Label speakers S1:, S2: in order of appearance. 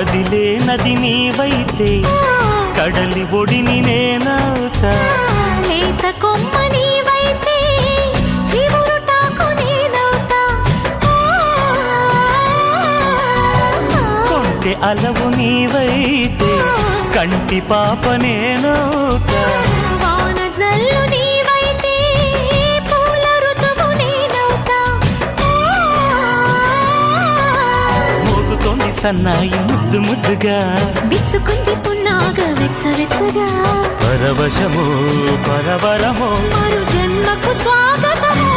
S1: కదిలే నది నీవైతే కడలి ఒడిని నేనవుతా.
S2: లేత కొమ్మ నీవైతే చివురుటాకు నేనవుతా.
S1: కొంటె అలవు నీవైతే కంటి పాప నేనవుతా.
S2: వాన జల్లు నీవైతే పూల ఋతువు నేనవుతా.
S1: మోగుతోంది సన్నాయి ముద్దు ముద్దుగా,
S2: విసుకుంది పున్నాగ వెచ్చవెచ్చగా.
S1: పరవశము పరవరము
S2: మరు జన్మకు స్వాగతము.